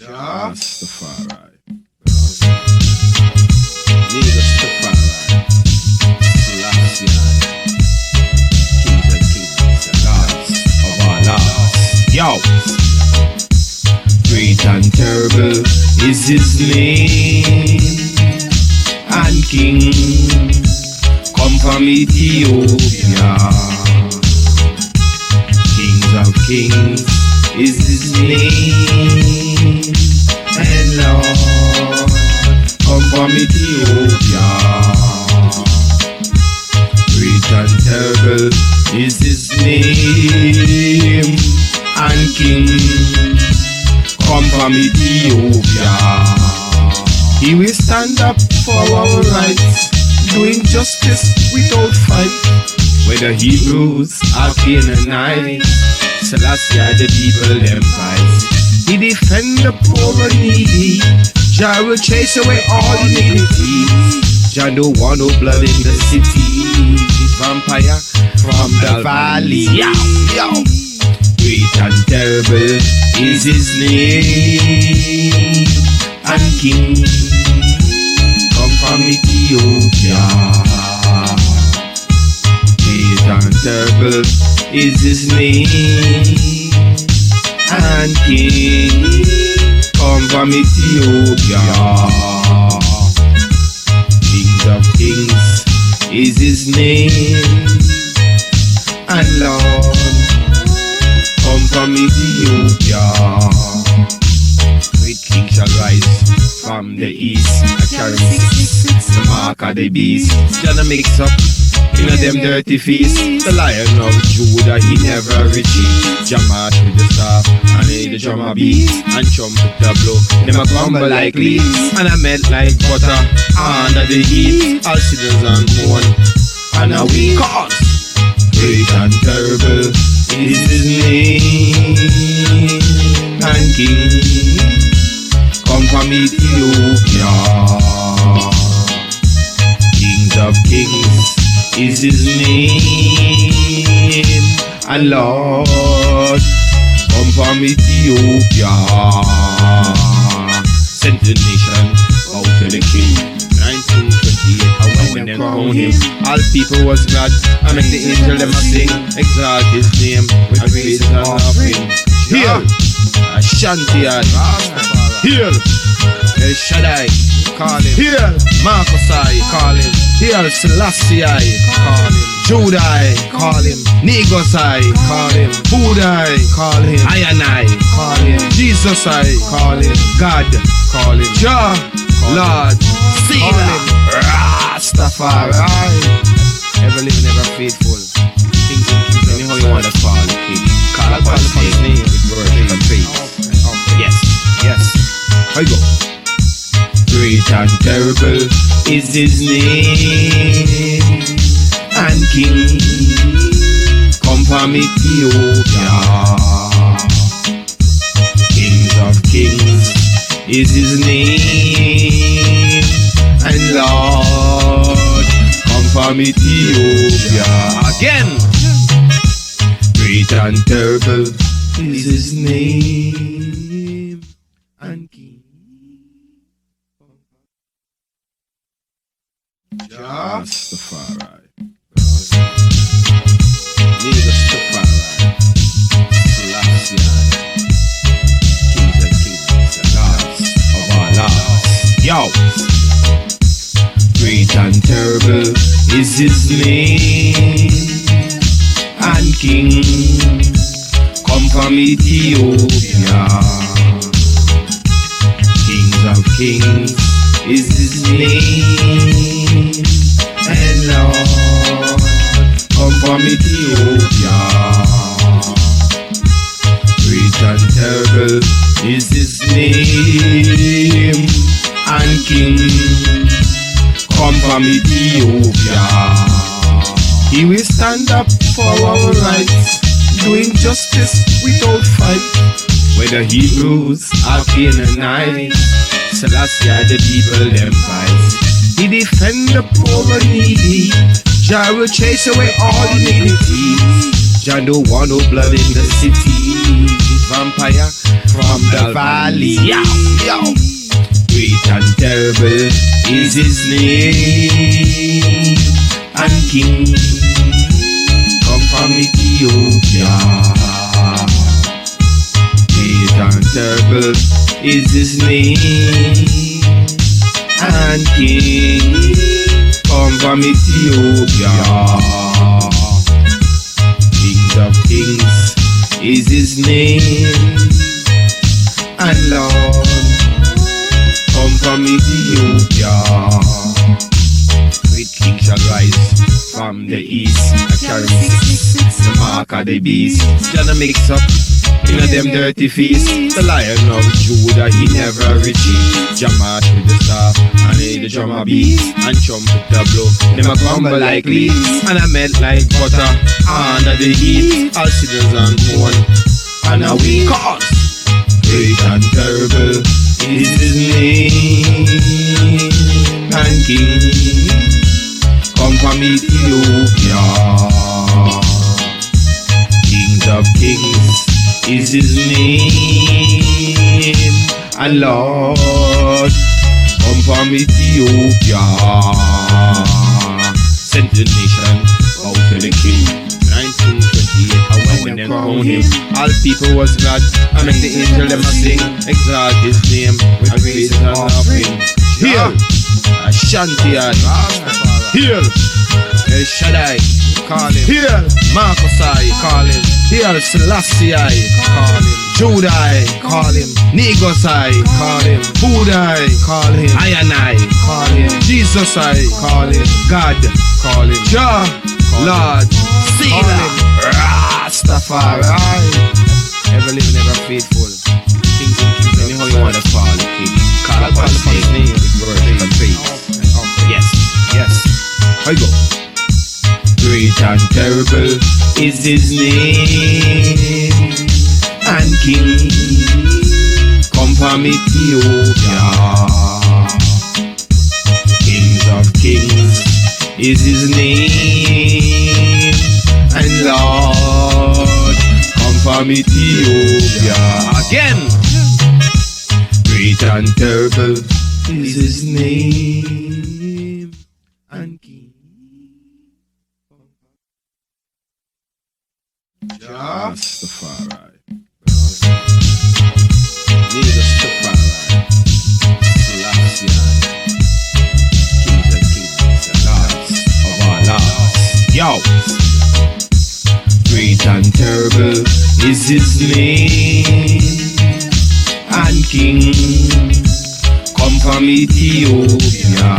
Rastafari. Rastafari. Selassie. Kings and kings and gods of our lords. Yo! Great and terrible is his name, and king come from Ethiopia. Kings of kings is his name, and Lord come from Ethiopia. Great and terrible is his name, and king come from Ethiopia. He will stand up for our rights, doing justice without fight. Whether Hebrews or Canaanites, Selassie the people them fight. He defend the poor and needy. Jah will chase away all iniquity. Jah don't want no blood in the city. This vampire from the valley. Yo, yo. Great and terrible is his name, and king come from Ethiopia. Great and terrible is his name, and king come from Ethiopia. King of kings is his name, and Lord come from Ethiopia. Great king shall rise from the east. I carry the mark of the beast. Gonna mix up in a them dirty feast. The lion of Judah, he never retreat. Jamash with the staff and the drummer beat, and trumpet the blow. Them a crumble like leaves, and I melt like butter under the heat. All sinners and mourn, and a weak cause. Great and terrible is his name, and king come from Ethiopia. Kings of kings is his name, and Lord come from Ethiopia. Sent the nation out to the king. 1928, when them crowned him, all people was glad. I make the angel them a sing, exalt his name with praise and offering. Heal, Ashanti, heal, El Shaddai, call him. Heal, Marcosai, call him. Heal, Selassie, call him. Judai, call him. Negosai, call him. Budai, call him. Ayanai, call him. Jesus, I call him. God, call him. Jah, Lord, Sila, Rastafari. Ever living, ever faithful. Kings and kings, anyhow you want to call the king. Call upon his name with worship and faith. Yes, yes. How you go? Great and terrible is his name, and king come from Ethiopia. Kings of kings is his name, and Lord come from Ethiopia. Again, great and terrible is his name, and king. Rastafari. Rastafari. Selassie. Kings and kings and gods of our lords. Yo! Great and terrible is his name, and king come from Ethiopia. Kings of kings is his name, and Lord come from Ethiopia. Great and terrible is his name, and king come from Ethiopia. He will stand up for our rights, doing justice without fight. Whether Hebrews or Canaanites, Selassie the people them fight. He defend the poor and needy. Jah will chase away all iniquity. Jah don't want no blood in the city. This vampire from the valley. Yo, yo. Great and terrible is his name, and king come from Ethiopia. Great and terrible is his name, and king come from Ethiopia. King of kings is his name, and Lord come from Ethiopia. Great king shall rise from the east, and carry the mark of the beast. Gonna mix up in a them dirty feast. The Lion of Judah, he never retreat. Jam march with the staff and hear the drummer beat, and trumpet the blow. Them a crumble like leaves, and I melt like butter under the heat. All sinners and mourn, and a we cause. Great and terrible is his name, and king come from Ethiopia. Kings of kings is his name, and Lord come from Ethiopia. Sent the nation out to the king. 1928, when them crowned him, all people was glad. I make the angel them a sing, exalt his name with praise and offering. Heal, Ashanti, heal, El Shaddai, call him. Heal, Marcosai, call him. Heal, Selassie, call him. Judai, call him. Negosai, call him. Budai, call him. Ayanai, call him. Jesus, I call him. God, call him. Jah, Lord, Sila, Rastafari. Ever living, ever faithful. Kings and kings, anyhow you want to fall, king. Call upon his name with worship and faith. Yes, yes. Here you go. Great and terrible is his name, and king come from Ethiopia. Kings of kings is his name, and Lord come from Ethiopia. Again. Great and terrible is his name, and king. Rastafari. Rastafari. Selassie. Kings and kings, and lords of our lords. Yo! Great and terrible is his name, and king come from Ethiopia.